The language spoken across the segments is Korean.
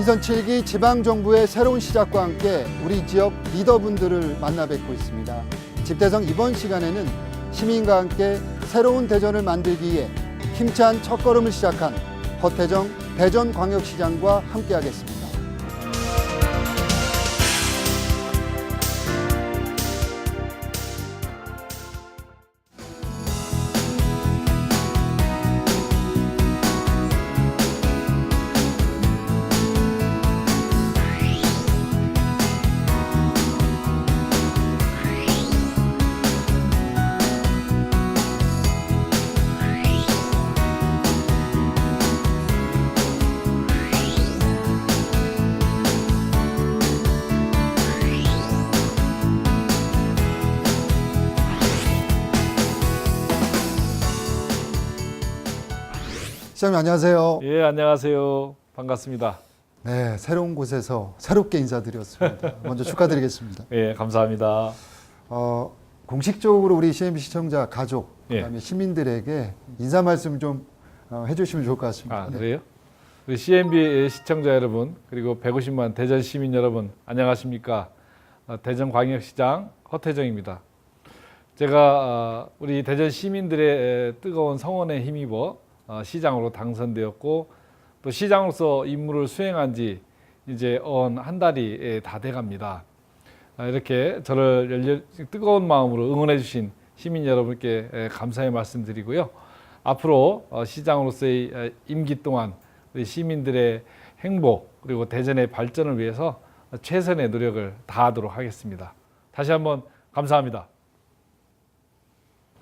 당선 7기 지방정부의 새로운 시작과 함께 우리 지역 리더분들을 만나 뵙고 있습니다. 집대성 이번 시간에는 시민과 함께 새로운 대전을 만들기 위해 힘찬 첫걸음을 시작한 허태정 대전광역시장과 함께하겠습니다. 시장님 안녕하세요. 예, 안녕하세요. 반갑습니다. 네, 새로운 곳에서 새롭게 인사드렸습니다. 먼저 축하드리겠습니다. 예, 감사합니다. 공식적으로 우리 CNB 시청자 가족, 예. 그다음에 시민들에게 인사 말씀 좀 해주시면 좋을 것 같습니다. 아, 그래요? 우리 CNB 시청자 여러분, 그리고 150만 대전 시민 여러분, 안녕하십니까? 대전광역시장 허태정입니다. 제가 우리 대전 시민들의 뜨거운 성원에 힘입어 시장으로 당선되었고, 또 시장으로서 임무를 수행한 지 이제 한 달이 다 돼갑니다. 이렇게 저를 뜨거운 마음으로 응원해 주신 시민 여러분께 감사의 말씀드리고요. 앞으로 시장으로서의 임기 동안 우리 시민들의 행복 그리고 대전의 발전을 위해서 최선의 노력을 다하도록 하겠습니다. 다시 한번 감사합니다.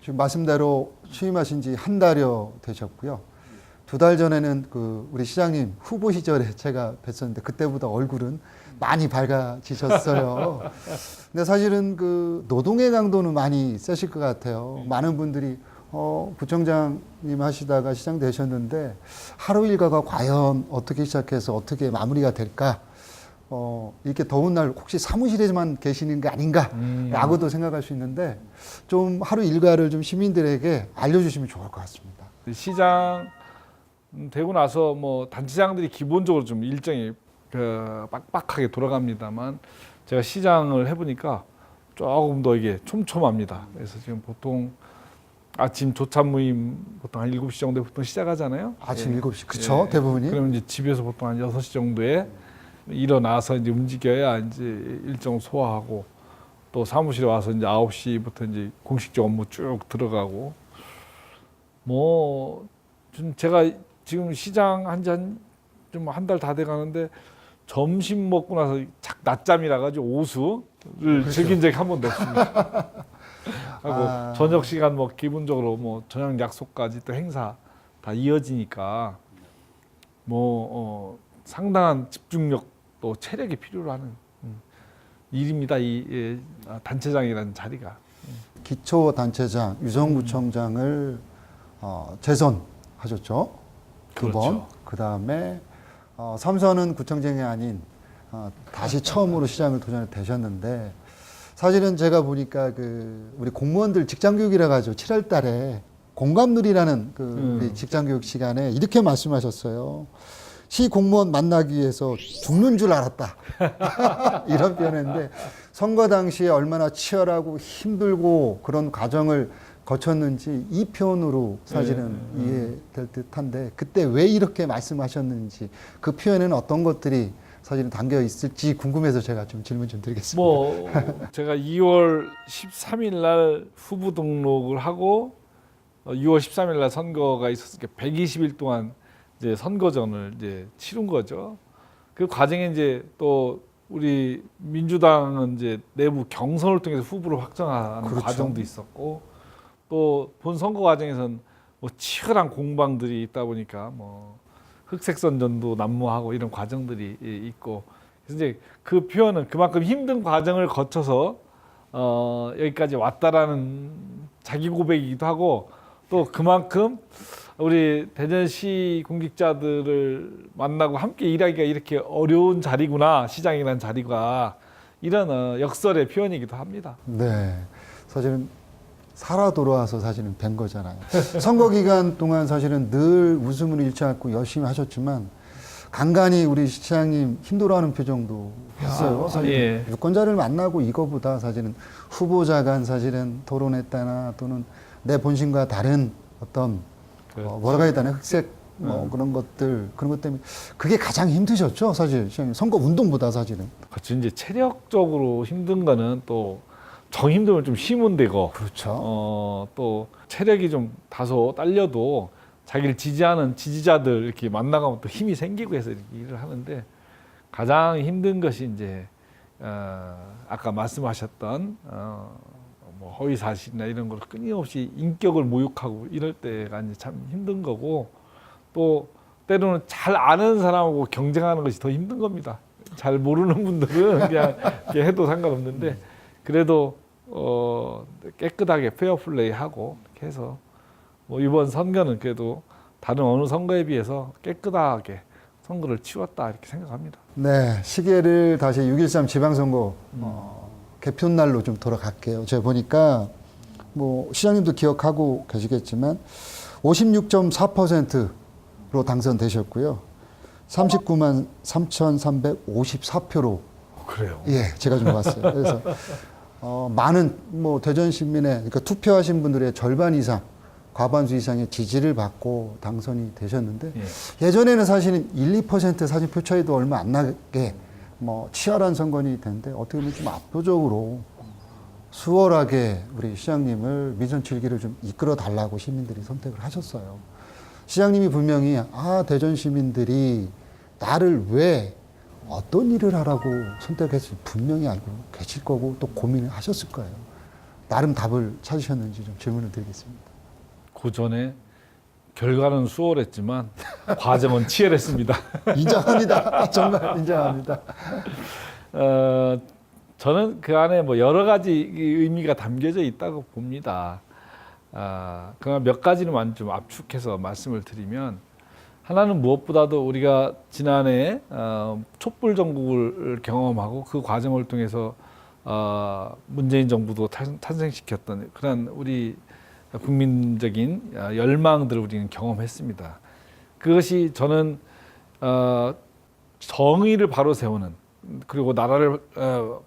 지금 말씀대로 취임하신 지 한 달여 되셨고요. 2달 전에는 우리 시장님 후보 시절에 제가 뵀었는데 그때보다 얼굴은 많이 밝아지셨어요. 근데 사실은 노동의 강도는 많이 세실 것 같아요. 많은 분들이 부총장님 하시다가 시장 되셨는데 하루 일과가 과연 어떻게 시작해서 어떻게 마무리가 될까? 이렇게 더운 날 혹시 사무실에만 계시는 게 아닌가라고도 생각할 수 있는데 좀 하루 일과를 좀 시민들에게 알려주시면 좋을 것 같습니다. 시장 되고 나서 뭐 단체장들이 기본적으로 좀 일정이 빡빡하게 돌아갑니다만 제가 시장을 해보니까 조금 더 이게 촘촘합니다. 그래서 지금 보통 아침 조찬 모임 보통 한 7시 정도에 보통 시작하잖아요. 아침 7시 그쵸? 대부분이. 그러면 이제 집에서 보통 한 6시 정도에 일어나서 이제 움직여야 이제 일정 소화하고 또 사무실에 와서 이제 9시부터 이제 공식적 업무 쭉 들어가고 뭐 제가 지금 시장 한 달 다 돼 가는데 점심 먹고 나서 낮잠이라 가지고 오수를 그렇죠. 즐긴 적이 한 번도 없습니다. 하고 저녁 시간 뭐 기본적으로 뭐 저녁 약속까지 또 행사 다 이어지니까 뭐 상당한 집중력 또 체력이 필요로 하는 일입니다. 이 단체장이라는 자리가. 기초단체장 유성구청장을 재선하셨죠. 2번. 그렇죠. 그다음에 3선은 구청장이 아닌 다시 처음으로 시장을 도전해 되셨는데 사실은 제가 보니까 우리 공무원들 직장교육이라 가지고 7월 달에 공감놀이라는 우리 직장교육 시간에 이렇게 말씀하셨어요. 시 공무원 만나기 위해서 죽는 줄 알았다. 이런 표현인데 선거 당시에 얼마나 치열하고 힘들고 그런 과정을 거쳤는지 이 표현으로 사실은 이해될 듯한데 그때 왜 이렇게 말씀하셨는지 그 표현에는 어떤 것들이 사실은 담겨 있을지 궁금해서 제가 좀 질문 좀 드리겠습니다. 뭐 제가 2월 13일 날 후보 등록을 하고 6월 13일 날 선거가 있었으니까 120일 동안 이제 선거전을 이제 치른 거죠. 그 과정에 이제 또 우리 민주당은 이제 내부 경선을 통해서 후보를 확정하는 그렇죠. 과정도 있었고 또 본 선거 과정에서는 뭐 치열한 공방들이 있다 보니까 뭐 흑색선전도 난무하고 이런 과정들이 있고 그래서 이제 그 표현은 그만큼 힘든 과정을 거쳐서 여기까지 왔다라는 자기 고백이기도 하고 또 그만큼 우리 대전시 공직자들을 만나고 함께 일하기가 이렇게 어려운 자리구나 시장이라는 자리가 이런 역설의 표현이기도 합니다. 네, 사실은 살아 돌아와서 사실은 뵌 거잖아요. 선거 기간 동안 사실은 늘 웃음을 잃지 않고 열심히 하셨지만 간간히 우리 시장님 힘들어하는 표정도 했어요. 사실 예. 유권자를 만나고 이거보다 사실은 후보자 간 사실은 토론했다나 또는 내 본심과 다른 어떤 뭐라고 해야 되나 흑색 그런 것 때문에 그게 가장 힘드셨죠, 사실 시장님 선거 운동보다 사실은. 그렇죠. 이제 체력적으로 힘든 거는 또 정 힘들면 좀 힘은 되고, 그렇죠. 또 체력이 좀 다소 딸려도 자기를 지지하는 지지자들 이렇게 만나가면 또 힘이 생기고 해서 이렇게 일을 하는데, 가장 힘든 것이 이제 아까 말씀하셨던 뭐 허위 사실이나 이런 걸 끊임없이 인격을 모욕하고 이럴 때가 이제 참 힘든 거고, 또 때로는 잘 아는 사람하고 경쟁하는 것이 더 힘든 겁니다. 잘 모르는 분들은 그냥 이렇게 해도 상관없는데, 그래도 깨끗하게 페어플레이하고 이렇게 해서 뭐 이번 선거는 그래도 다른 어느 선거에 비해서 깨끗하게 선거를 치웠다 이렇게 생각합니다. 네, 시계를 다시 6.13 지방선거 개표날로 좀 돌아갈게요. 제가 보니까 뭐 시장님도 기억하고 계시겠지만 56.4%로 당선되셨고요. 39만 3,354표로 그래요. 예, 제가 좀 봤어요. 그래서 많은 뭐 대전 시민의 그러니까 투표하신 분들의 절반 이상, 과반수 이상의 지지를 받고 당선이 되셨는데 예전에는 사실은 1~2% 사실 표 차이도 얼마 안 나게 뭐 치열한 선거니 됐는데 어떻게 보면 좀 압도적으로 수월하게 우리 시장님을 민선 7기를 좀 이끌어 달라고 시민들이 선택을 하셨어요. 시장님이 분명히 대전 시민들이 나를 왜 어떤 일을 하라고 선택했을지 분명히 알고 계실 거고 또 고민을 하셨을 거예요. 나름 답을 찾으셨는지 좀 질문을 드리겠습니다. 그 전에 결과는 수월했지만 과정은 치열했습니다. 인정합니다. 정말 인정합니다. 저는 그 안에 뭐 여러 가지 의미가 담겨져 있다고 봅니다. 그러나 몇 가지는 좀 압축해서 말씀을 드리면, 하나는 무엇보다도 우리가 지난해 촛불 전국을 경험하고 그 과정을 통해서 문재인 정부도 탄생시켰던 그런 우리 국민적인 열망들을 우리는 경험했습니다. 그것이 저는 정의를 바로 세우는, 그리고 나라를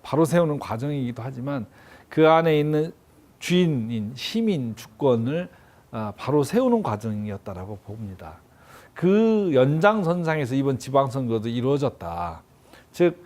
바로 세우는 과정이기도 하지만 그 안에 있는 주인인 시민 주권을 바로 세우는 과정이었다라고 봅니다. 그 연장선상에서 이번 지방선거도 이루어졌다. 즉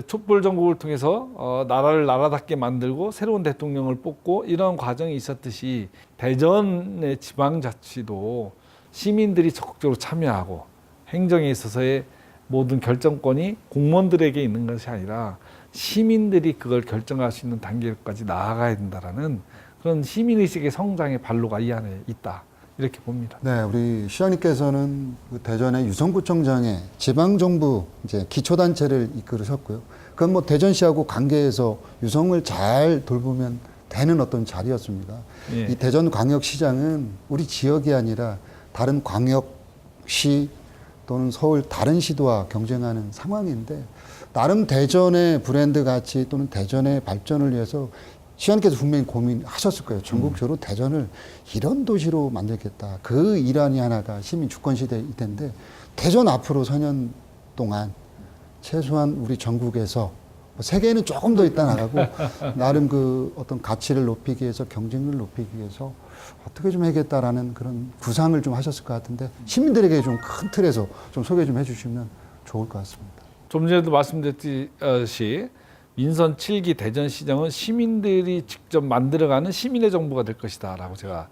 촛불 전국을 통해서 나라를 나라답게 만들고 새로운 대통령을 뽑고 이런 과정이 있었듯이 대전의 지방자치도 시민들이 적극적으로 참여하고 행정에 있어서의 모든 결정권이 공무원들에게 있는 것이 아니라 시민들이 그걸 결정할 수 있는 단계까지 나아가야 된다라는 그런 시민의식의 성장의 발로가 이 안에 있다. 이렇게 봅니다. 네, 우리 시장님께서는 그 대전의 유성구청장의 지방정부 이제 기초단체를 이끌으셨고요. 그건 뭐 대전시하고 관계해서 유성을 잘 돌보면 되는 어떤 자리였습니다. 예. 이 대전광역시장은 우리 지역이 아니라 다른 광역시 또는 서울 다른 시도와 경쟁하는 상황인데 나름 대전의 브랜드 가치 또는 대전의 발전을 위해서 시장님께서 분명히 고민하셨을 거예요. 전국적으로 대전을 이런 도시로 만들겠다. 그 일환이 하나가 시민 주권 시대일 텐데 대전 앞으로 4년 동안 최소한 우리 전국에서 뭐 세계에는 조금 더 있다 나가고 나름 그 어떤 가치를 높이기 위해서 경쟁력을 높이기 위해서 어떻게 좀 해야겠다라는 그런 구상을 좀 하셨을 것 같은데 시민들에게 좀 큰 틀에서 좀 소개 좀 해주시면 좋을 것 같습니다. 좀 전에도 말씀드렸듯이 민선 7기 대전시장은 시민들이 직접 만들어가는 시민의 정부가 될 것이다 라고 제가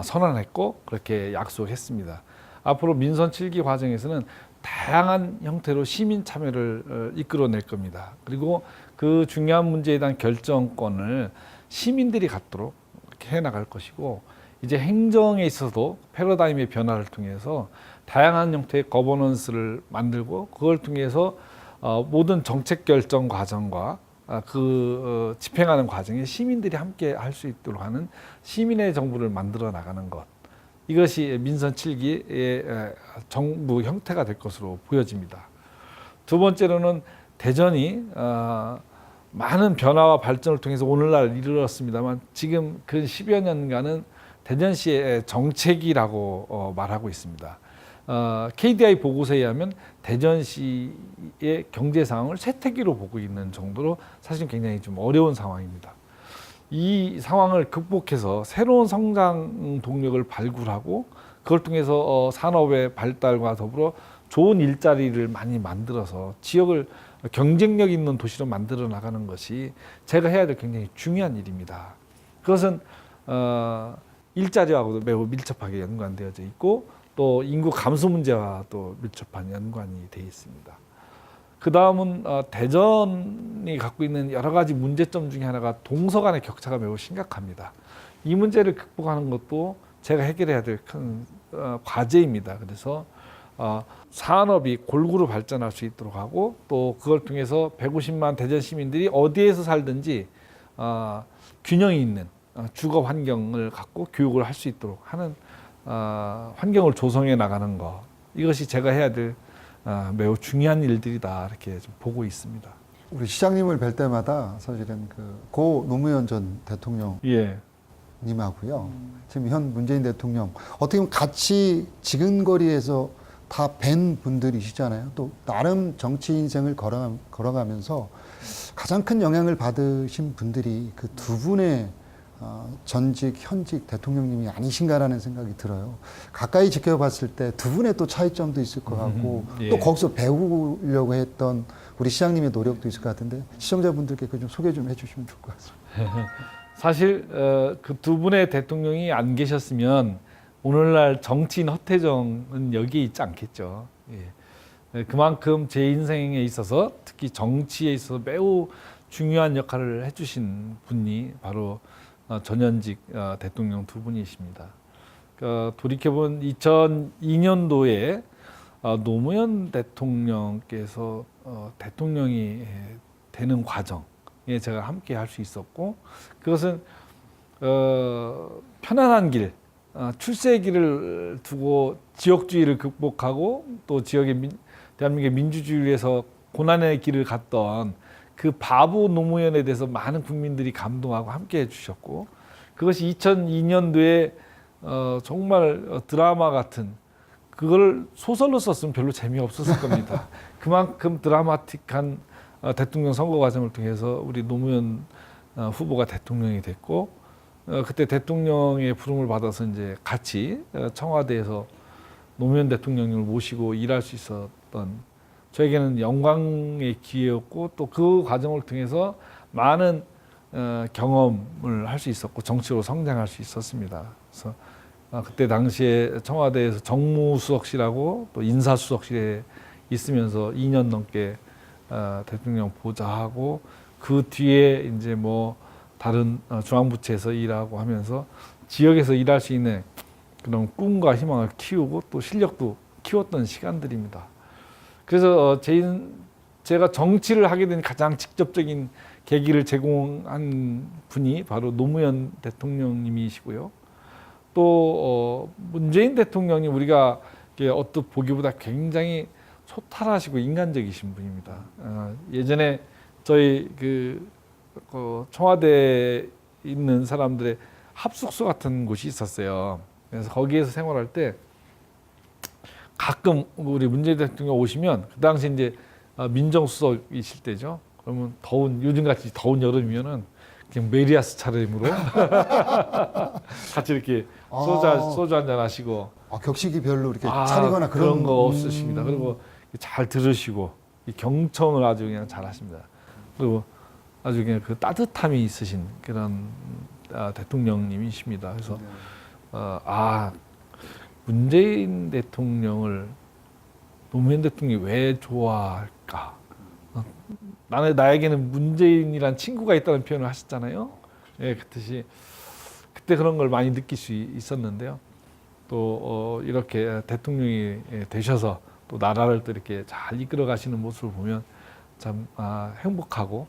선언했고 그렇게 약속했습니다. 앞으로 민선 7기 과정에서는 다양한 형태로 시민 참여를 이끌어낼 겁니다. 그리고 그 중요한 문제에 대한 결정권을 시민들이 갖도록 이렇게 해나갈 것이고, 이제 행정에 있어서도 패러다임의 변화를 통해서 다양한 형태의 거버넌스를 만들고 그걸 통해서 모든 정책 결정 과정과 집행하는 과정에 시민들이 함께 할 수 있도록 하는 시민의 정부를 만들어 나가는 것, 이것이 민선 7기의 정부 형태가 될 것으로 보여집니다. 두 번째로는 대전이 많은 변화와 발전을 통해서 오늘날 이르렀습니다만 지금 그 10여 년간은 대전시의 정책이라고 말하고 있습니다. KDI 보고서에 의하면 대전시의 경제 상황을 쇠퇴기로 보고 있는 정도로 사실 굉장히 좀 어려운 상황입니다. 이 상황을 극복해서 새로운 성장 동력을 발굴하고 그걸 통해서 산업의 발달과 더불어 좋은 일자리를 많이 만들어서 지역을 경쟁력 있는 도시로 만들어 나가는 것이 제가 해야 될 굉장히 중요한 일입니다. 그것은 일자리하고도 매우 밀접하게 연관되어져 있고 또 인구 감소 문제와도 밀접한 연관이 되어 있습니다. 그 다음은 대전이 갖고 있는 여러 가지 문제점 중에 하나가 동서 간의 격차가 매우 심각합니다. 이 문제를 극복하는 것도 제가 해결해야 될 큰 과제입니다. 그래서 산업이 골고루 발전할 수 있도록 하고 또 그걸 통해서 150만 대전 시민들이 어디에서 살든지 균형이 있는 주거 환경을 갖고 교육을 할 수 있도록 하는 환경을 조성해 나가는 것, 이것이 제가 해야 될 매우 중요한 일들이다 이렇게 좀 보고 있습니다. 우리 시장님을 뵐 때마다 사실은 고 노무현 전 대통령 예. 님하고요. 지금 현 문재인 대통령 어떻게 보면 같이 지근거리에서 다 뵌 분들이시잖아요. 또 나름 정치 인생을 걸어가면서 가장 큰 영향을 받으신 분들이 그 두 분의 전직, 현직 대통령님이 아니신가라는 생각이 들어요. 가까이 지켜봤을 때 두 분의 또 차이점도 있을 것 같고 예. 또 거기서 배우려고 했던 우리 시장님의 노력도 있을 것 같은데 시청자분들께 그 좀 소개 좀 해주시면 좋을 것 같습니다. 사실 그 두 분의 대통령이 안 계셨으면 오늘날 정치인 허태정은 여기에 있지 않겠죠. 예. 그만큼 제 인생에 있어서 특히 정치에 있어서 매우 중요한 역할을 해주신 분이 바로 전현직 대통령 두 분이십니다. 돌이켜본 2002년도에 노무현 대통령께서 대통령이 되는 과정에 제가 함께 할 수 있었고 그것은 편안한 길, 출세의 길을 두고 지역주의를 극복하고 또 대한민국의 민주주의를 위해서 고난의 길을 갔던 그 바보 노무현에 대해서 많은 국민들이 감동하고 함께 해주셨고 그것이 2002년도에 정말 드라마 같은 그걸 소설로 썼으면 별로 재미없었을 겁니다. 그만큼 드라마틱한 대통령 선거 과정을 통해서 우리 노무현 후보가 대통령이 됐고 그때 대통령의 부름을 받아서 이제 같이 청와대에서 노무현 대통령을 모시고 일할 수 있었던 저에게는 영광의 기회였고 또 그 과정을 통해서 많은 경험을 할 수 있었고 정치로 성장할 수 있었습니다. 그래서 그때 당시에 청와대에서 정무수석실하고 또 인사수석실에 있으면서 2년 넘게 대통령 보좌하고 그 뒤에 이제 뭐 다른 중앙부처에서 일하고 하면서 지역에서 일할 수 있는 그런 꿈과 희망을 키우고 또 실력도 키웠던 시간들입니다. 그래서 제가 정치를 하게 된 가장 직접적인 계기를 제공한 분이 바로 노무현 대통령님이시고요. 또 문재인 대통령이 우리가 어떻게 보기보다 굉장히 소탈하시고 인간적이신 분입니다. 예전에 저희 청와대에 있는 사람들의 합숙소 같은 곳이 있었어요. 그래서 거기에서 생활할 때 가끔 우리 문재인 대통령 오시면 그 당시 이제 민정수석이실 때죠. 그러면 요즘같이 더운 여름이면은 그냥 메리아스 차림으로 같이 이렇게 소주 한잔 하시고 격식이 별로 이렇게 차리거나 그런 거 없으십니다. 그리고 잘 들으시고 이 경청을 아주 그냥 잘하십니다. 그리고 아주 그냥 그 따뜻함이 있으신 그런 대통령님이십니다. 그래서 문재인 대통령을 노무현 대통령이 왜 좋아할까? 나에게는 문재인이란 친구가 있다는 표현을 하셨잖아요. 예, 그듯이 그때 그런 걸 많이 느낄 수 있었는데요. 또 이렇게 대통령이 되셔서 또 나라를 또 이렇게 잘 이끌어 가시는 모습을 보면 참 행복하고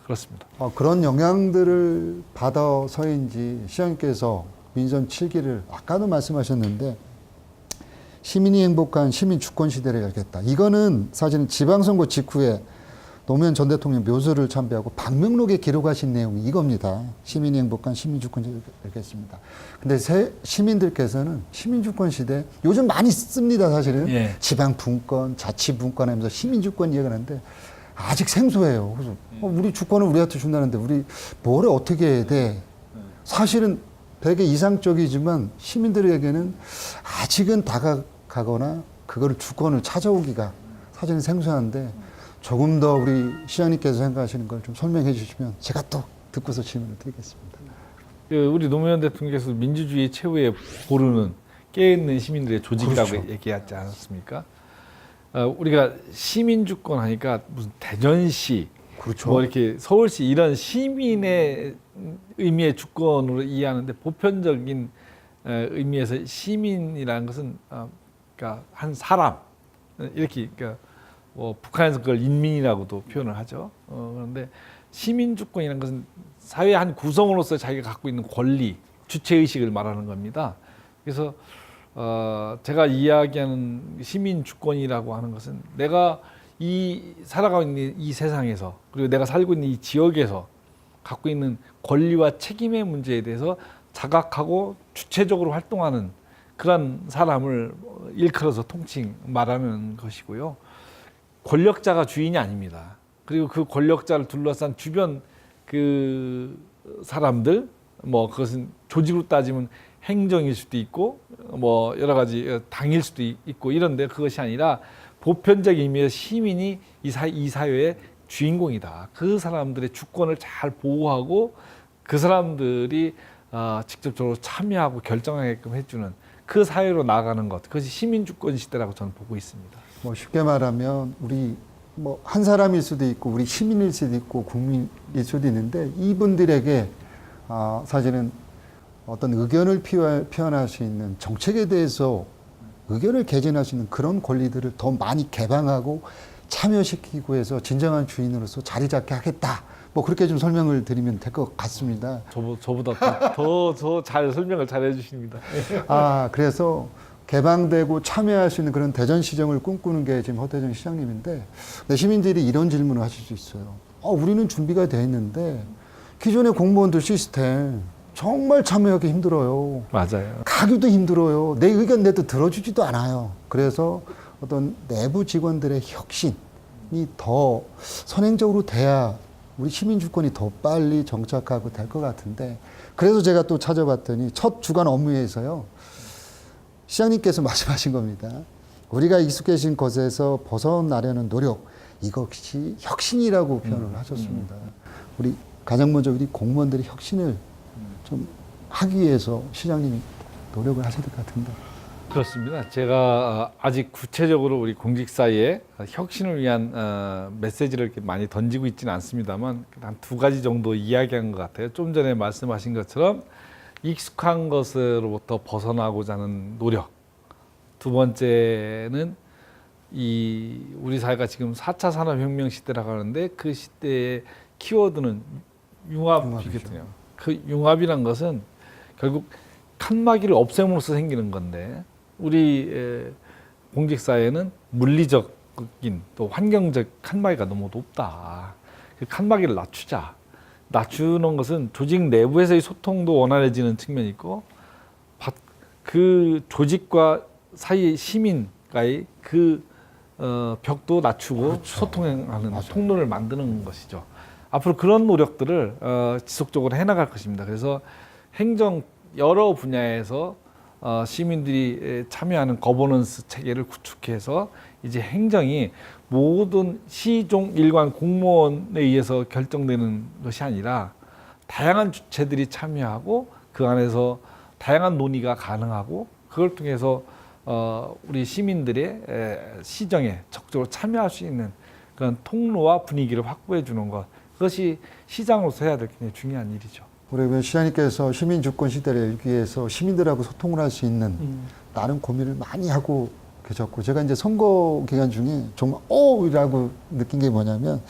그렇습니다. 그런 영향들을 받아서인지 시장님께서 민선 7기를 아까도 말씀하셨는데 시민이 행복한 시민 주권 시대를 열겠다. 이거는 사실은 지방선거 직후에 노무현 전 대통령 묘소를 참배하고 방명록에 기록하신 내용이 이겁니다. 시민의 행복한 시민주권이 되겠습니다. 근데 시민들께서는 시민주권 시대 요즘 많이 씁니다. 사실은 예. 지방분권, 자치분권 하면서 시민주권 이야기하는데 아직 생소해요. 그래서 우리 주권을 우리한테 준다는데 우리 뭘 어떻게 해야 돼? 사실은 되게 이상적이지만 시민들에게는 아직은 다가가거나 그거를 주권을 찾아오기가 사실은 생소한데 조금 더 우리 시장님께서 생각하시는 걸 좀 설명해 주시면 제가 또 듣고서 질문을 드리겠습니다. 우리 노무현 대통령께서 민주주의 최후의 보루는 깨어있는 시민들의 조직이라고 그렇죠. 얘기하지 않았습니까? 우리가 시민주권 하니까 무슨 대전시, 그렇죠. 뭐 이렇게 서울시 이런 시민의 의미의 주권으로 이해하는데 보편적인 의미에서 시민이라는 것은 그러니까 한 사람 이렇게 그러니까 뭐 북한에서 그걸 인민이라고도 표현을 하죠. 그런데 시민주권이라는 것은 사회의 한 구성으로서 자기가 갖고 있는 권리, 주체의식을 말하는 겁니다. 그래서 제가 이야기하는 시민주권이라고 하는 것은 내가 살아가고 있는 이 세상에서 그리고 내가 살고 있는 이 지역에서 갖고 있는 권리와 책임의 문제에 대해서 자각하고 주체적으로 활동하는 그런 사람을 일컬어서 통칭 말하는 것이고요. 권력자가 주인이 아닙니다. 그리고 그 권력자를 둘러싼 주변 그 사람들, 뭐 그것은 조직으로 따지면 행정일 수도 있고, 뭐 여러 가지 당일 수도 있고 이런데 그것이 아니라 보편적인 의미에서 시민이 이 사회의 주인공이다. 그 사람들의 주권을 잘 보호하고 그 사람들이 직접적으로 참여하고 결정하게끔 해주는 그 사회로 나아가는 것, 그것이 시민주권 시대라고 저는 보고 있습니다. 뭐 쉽게 말하면 우리 뭐 한 사람일 수도 있고 우리 시민일 수도 있고 국민일 수도 있는데 이분들에게 사실은 어떤 의견을 표현할 수 있는 정책에 대해서 의견을 개진할 수 있는 그런 권리들을 더 많이 개방하고 참여시키고 해서 진정한 주인으로서 자리 잡게 하겠다. 뭐 그렇게 좀 설명을 드리면 될 것 같습니다. 저보다 더 잘 설명을 잘 해주십니다. 그래서 개방되고 참여할 수 있는 그런 대전시정을 꿈꾸는 게 지금 허태정 시장님인데 시민들이 이런 질문을 하실 수 있어요. 우리는 준비가 돼 있는데 기존의 공무원들 시스템 정말 참여하기 힘들어요. 맞아요. 가기도 힘들어요. 내 의견 내도 들어주지도 않아요. 그래서 어떤 내부 직원들의 혁신이 더 선행적으로 돼야 우리 시민주권이 더 빨리 정착하고 될 것 같은데 그래서 제가 또 찾아봤더니 첫 주간 업무에서요. 시장님께서 말씀하신 겁니다. 우리가 익숙해진 것에서 벗어나려는 노력, 이것이 혁신이라고 표현을 하셨습니다. 우리 가장 먼저 우리 공무원들이 혁신을 좀 하기 위해서 시장님이 노력을 하셔야 될 것 같은데. 그렇습니다. 제가 아직 구체적으로 우리 공직사회에 혁신을 위한 메시지를 이렇게 많이 던지고 있지는 않습니다만 한 두 가지 정도 이야기한 것 같아요. 좀 전에 말씀하신 것처럼 익숙한 것으로부터 벗어나고자 하는 노력. 두 번째는 우리 사회가 지금 4차 산업혁명 시대라고 하는데 그 시대의 키워드는 융합이거든요. 그 융합이란 것은 결국 칸막이를 없앰으로써 생기는 건데 우리 공직사회는 물리적인 또 환경적 칸막이가 너무 높다. 그 칸막이를 낮추는 것은 조직 내부에서의 소통도 원활해지는 측면이 있고 그 조직과 사이의 시민과의 그 벽도 낮추고 그렇죠. 소통하는 맞아요. 통로를 만드는 것이죠. 앞으로 그런 노력들을 지속적으로 해나갈 것입니다. 그래서 행정 여러 분야에서 시민들이 참여하는 거버넌스 체계를 구축해서 이제 행정이 모든 시종 일관 공무원에 의해서 결정되는 것이 아니라 다양한 주체들이 참여하고 그 안에서 다양한 논의가 가능하고 그걸 통해서 우리 시민들의 시정에 적극적으로 참여할 수 있는 그런 통로와 분위기를 확보해 주는 것, 그것이 시장으로서 해야 될 굉장히 중요한 일이죠. 우리 시장님께서 시민주권 시대를 열기 위해서 시민들하고 소통을 할 수 있는 나름 고민을 많이 하고 계셨고, 제가 이제 선거 기간 중에 정말 이라고 느낀 게 뭐냐면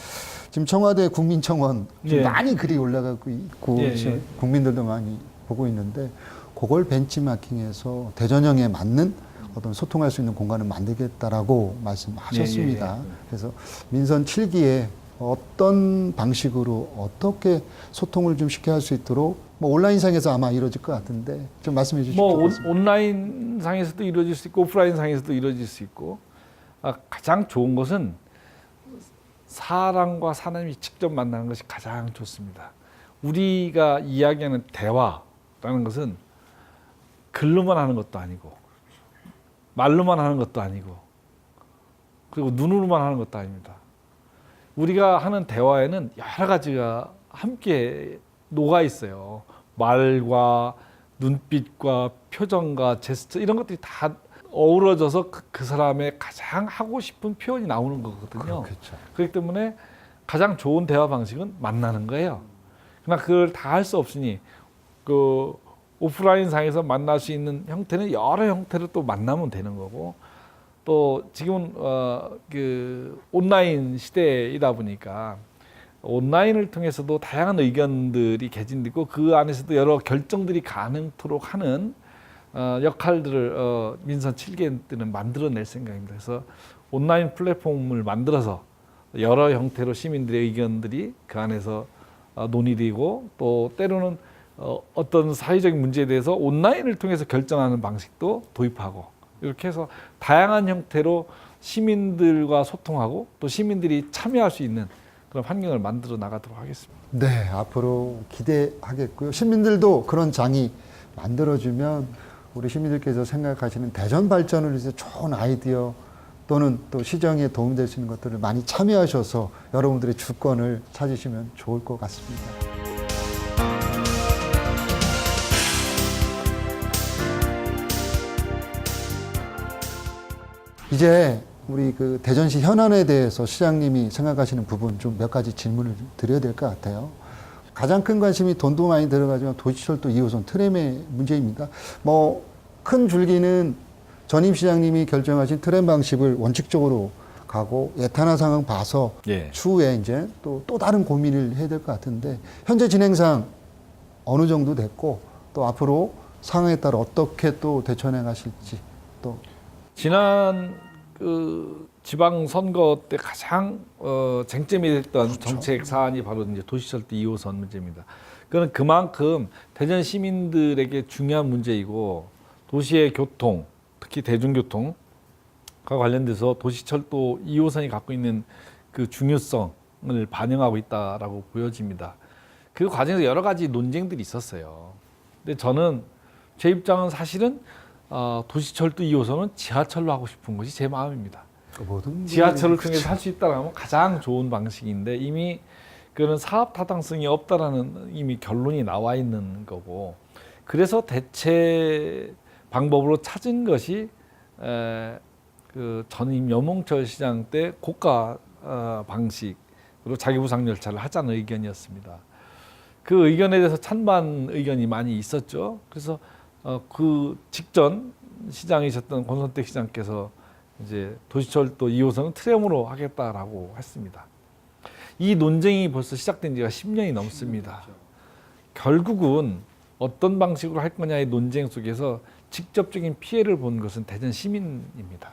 지금 청와대 국민청원 예. 많이 글이 올라가고 있고 예. 국민들도 많이 보고 있는데 그걸 벤치마킹해서 대전형에 맞는 어떤 소통할 수 있는 공간을 만들겠다라고 말씀하셨습니다. 예. 그래서 민선 7기에 어떤 방식으로 어떻게 소통을 좀 쉽게 할 수 있도록 뭐 온라인상에서 아마 이루어질 것 같은데 좀 말씀해 주시면 뭐 좋겠습니다. 온라인 상에서도 이루어질 수 있고 오프라인 상에서도 이루어질 수 있고 가장 좋은 것은 사람과 사람이 직접 만나는 것이 가장 좋습니다. 우리가 이야기하는 대화라는 것은 글로만 하는 것도 아니고 말로만 하는 것도 아니고 그리고 눈으로만 하는 것도 아닙니다. 우리가 하는 대화에는 여러 가지가 함께 녹아 있어요. 말과 눈빛과 표정과 제스처 이런 것들이 다 어우러져서 그 사람의 가장 하고 싶은 표현이 나오는 거거든요. 그렇겠죠. 그렇기 때문에 가장 좋은 대화 방식은 만나는 거예요. 그러나 그걸 다 할 수 없으니 그 오프라인 상에서 만날 수 있는 형태는 여러 형태로 또 만나면 되는 거고 또 지금은 그 온라인 시대이다 보니까 온라인을 통해서도 다양한 의견들이 개진되고 그 안에서도 여러 결정들이 가능토록 하는 역할들을 민선 7개들은 만들어낼 생각입니다. 그래서 온라인 플랫폼을 만들어서 여러 형태로 시민들의 의견들이 그 안에서 논의되고 또 때로는 어떤 사회적인 문제에 대해서 온라인을 통해서 결정하는 방식도 도입하고 이렇게 해서 다양한 형태로 시민들과 소통하고 또 시민들이 참여할 수 있는 그런 환경을 만들어 나가도록 하겠습니다. 네, 앞으로 기대하겠고요. 시민들도 그런 장이 만들어지면 우리 시민들께서 생각하시는 대전 발전을 위해서 좋은 아이디어 또는 또 시정에 도움될 수 있는 것들을 많이 참여하셔서 여러분들의 주권을 찾으시면 좋을 것 같습니다. 이제 우리 그 대전시 현안에 대해서 시장님이 생각하시는 부분 좀 몇 가지 질문을 드려야 될 것 같아요. 가장 큰 관심이 돈도 많이 들어가지만 도시철도 2호선 트램의 문제입니다. 뭐 큰 줄기는 전임 시장님이 결정하신 트램 방식을 원칙적으로 가고 예탄화 상황 봐서 예. 추후에 이제 또 다른 고민을 해야 될 것 같은데 현재 진행상 어느 정도 됐고 또 앞으로 상황에 따라 어떻게 또 대처해 가실지 또 지난 그 지방 선거 때 가장 쟁점이 됐던 정책 사안이 바로 이제 도시철도 2호선 문제입니다. 그건 그만큼 대전 시민들에게 중요한 문제이고 도시의 교통, 특히 대중교통과 관련돼서 도시철도 2호선이 갖고 있는 그 중요성을 반영하고 있다라고 보여집니다. 그 과정에서 여러 가지 논쟁들이 있었어요. 근데 저는 제 입장은 사실은 도시철도 2호선은 지하철로 하고 싶은 것이 제 마음입니다. 지하철을 통해서 할 수 있다면 가장 좋은 방식인데 이미 그런 사업 타당성이 없다라는 이미 결론이 나와 있는 거고 그래서 대체 방법으로 찾은 것이 그 전임 여몽철 시장 때 고가 방식으로 자기부상 열차를 하자는 의견이었습니다. 그 의견에 대해서 찬반 의견이 많이 있었죠. 그래서 그 직전 시장이셨던 권선택 시장께서 이제 도시철도 2호선은 트램으로 하겠다라고 했습니다. 이 논쟁이 벌써 시작된 지가 10년이 넘습니다. 결국은 어떤 방식으로 할 거냐의 논쟁 속에서 직접적인 피해를 본 것은 대전 시민입니다.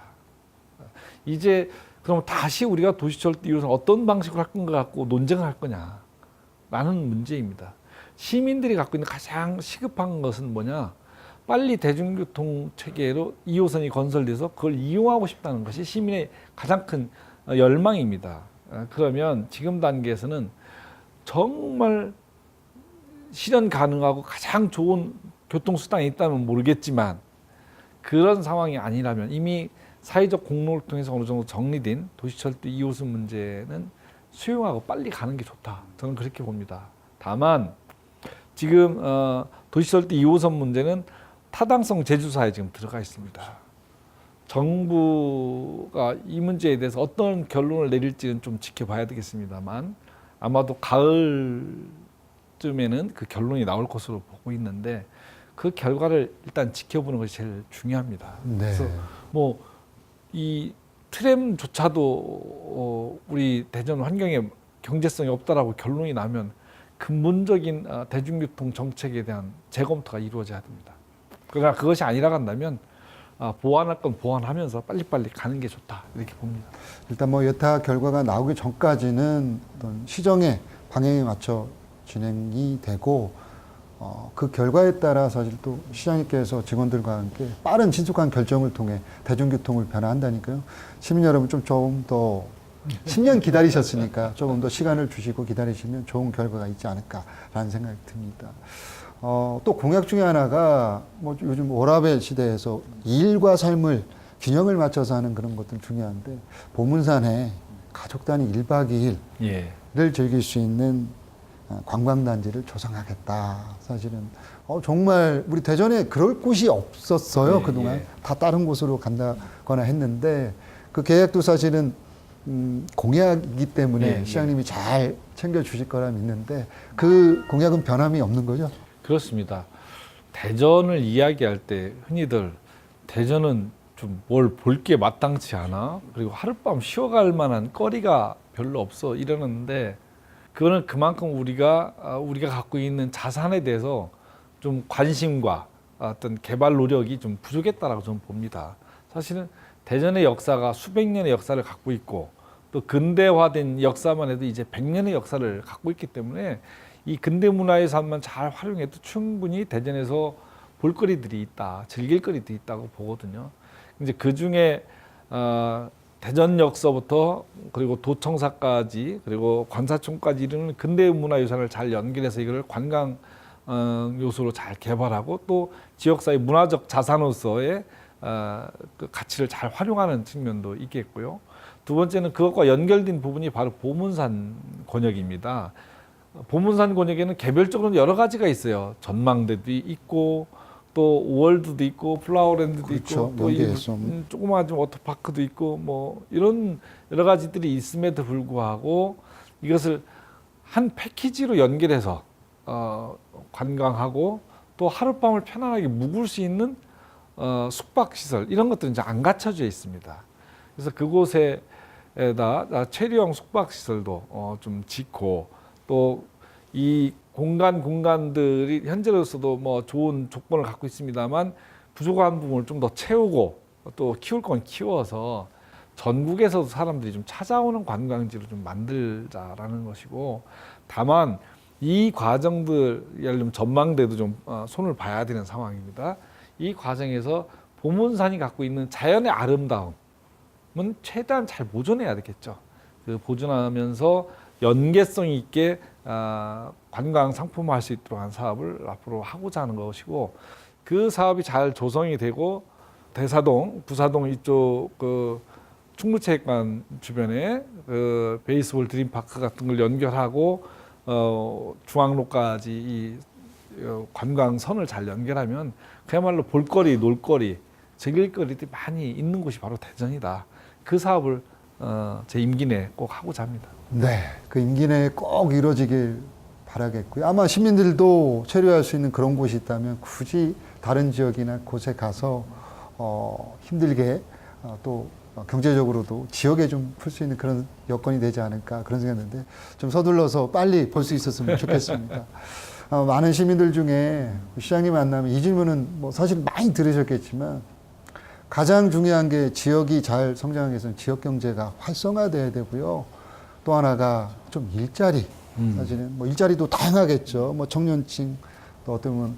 이제 그럼 다시 우리가 도시철도 2호선 어떤 방식으로 할 건가 갖고 논쟁을 할 거냐라는 문제입니다. 시민들이 갖고 있는 가장 시급한 것은 뭐냐? 빨리 대중교통 체계로 2호선이 건설돼서 그걸 이용하고 싶다는 것이 시민의 가장 큰 열망입니다. 그러면 지금 단계에서는 정말 실현 가능하고 가장 좋은 교통수단이 있다면 모르겠지만 그런 상황이 아니라면 이미 사회적 공론을 통해서 어느 정도 정리된 도시철도 2호선 문제는 수용하고 빨리 가는 게 좋다. 저는 그렇게 봅니다. 다만 지금 도시철도 2호선 문제는 타당성 재조사에 지금 들어가 있습니다. 정부가 이 문제에 대해서 어떤 결론을 내릴지는 좀 지켜봐야 되겠습니다만 아마도 가을쯤에는 그 결론이 나올 것으로 보고 있는데 그 결과를 일단 지켜보는 것이 제일 중요합니다. 네. 그래서 뭐 이 트램조차도 우리 대전 환경에 경제성이 없다라고 결론이 나면 근본적인 대중교통 정책에 대한 재검토가 이루어져야 됩니다. 그러나 그것이 아니라 간다면 보완할 건 보완하면서 빨리빨리 가는 게 좋다 이렇게 봅니다. 일단 뭐 여타 결과가 나오기 전까지는 어떤 시정의 방향에 맞춰 진행이 되고 그 결과에 따라 사실 또 시장님께서 직원들과 함께 빠른 신속한 결정을 통해 대중교통을 변화한다니까요. 시민 여러분 좀 더 10년 기다리셨으니까 조금 더 시간을 주시고 기다리시면 좋은 결과가 있지 않을까라는 생각이 듭니다. 또 공약 중에 하나가 뭐 요즘 워라밸 시대에서 일과 삶을 균형을 맞춰서 하는 그런 것들 중요한데 보문산에 가족 단위 1박 2일을 예. 즐길 수 있는 관광단지를 조성하겠다. 사실은 정말 우리 대전에 그럴 곳이 없었어요. 예, 그동안 예. 다 다른 곳으로 간다거나 했는데 그 계획도 사실은 공약이기 때문에 예, 예. 시장님이 잘 챙겨주실 거라 믿는데 그 공약은 변함이 없는 거죠? 그렇습니다. 대전을 이야기할 때 흔히들 대전은 좀 뭘 볼 게 마땅치 않아. 그리고 하룻밤 쉬어갈 만한 거리가 별로 없어 이러는데 그거는 그만큼 우리가 갖고 있는 자산에 대해서 좀 관심과 어떤 개발 노력이 좀 부족했다라고 저는 봅니다. 사실은 대전의 역사가 수백 년의 역사를 갖고 있고 또 근대화된 역사만 해도 이제 100년의 역사를 갖고 있기 때문에 이 근대 문화의 삶만 잘 활용해도 충분히 대전에서 볼거리들이 있다, 즐길거리들이 있다고 보거든요. 이제 그 중에 대전역서부터 그리고 도청사까지 그리고 관사촌까지 이르는 근대 문화유산을 잘 연결해서 이걸 관광 요소로 잘 개발하고 또 지역사회 문화적 자산으로서의 그 가치를 잘 활용하는 측면도 있겠고요. 두 번째는 그것과 연결된 부분이 바로 보문산 권역입니다. 보문산 권역에는 개별적으로 여러 가지가 있어요. 전망대도 있고 또 월드도 있고 플라워랜드도 그렇죠. 있고 또 조그마한 좀 워터파크도 있고 뭐 이런 여러 가지들이 있음에도 불구하고 이것을 한 패키지로 연결해서 관광하고 또 하룻밤을 편안하게 묵을 수 있는 숙박 시설 이런 것들은 이제 안 갖춰져 있습니다. 그래서 그곳에다 체류형 숙박 시설도 좀 짓고 또 이 공간들이 현재로서도 뭐 좋은 조건을 갖고 있습니다만 부족한 부분을 좀 더 채우고 또 키울 건 키워서 전국에서도 사람들이 좀 찾아오는 관광지로 좀 만들자라는 것이고 다만 이 과정들 예를 들면 전망대도 좀 손을 봐야 되는 상황입니다. 이 과정에서 보문산이 갖고 있는 자연의 아름다움은 최대한 잘 보존해야 되겠죠. 그 보존하면서 연계성 있게 관광 상품화할 수 있도록 한 사업을 앞으로 하고자 하는 것이고 그 사업이 잘 조성이 되고 대사동, 부사동 이쪽 그 충무체육관 주변에 그 베이스볼 드림파크 같은 걸 연결하고 중앙로까지 이 관광선을 잘 연결하면 그야말로 볼거리, 놀거리, 즐길거리들이 많이 있는 곳이 바로 대전이다. 그 사업을 제 임기 내에 꼭 하고자 합니다. 네, 그 임기 내에 꼭 이루어지길 바라겠고요. 아마 시민들도 체류할 수 있는 그런 곳이 있다면 굳이 다른 지역이나 곳에 가서 힘들게 또 경제적으로도 지역에 좀 풀 수 있는 그런 여건이 되지 않을까 그런 생각인데 좀 서둘러서 빨리 볼 수 있었으면 좋겠습니다. 많은 시민들 중에 시장님 만나면 이 질문은 뭐 사실 많이 들으셨겠지만 가장 중요한 게 지역이 잘 성장하기 위해서는 지역 경제가 활성화돼야 되고요. 또 하나가 좀 일자리. 사실은 뭐 일자리도 다양하겠죠. 뭐 청년층 또 어떻게 보면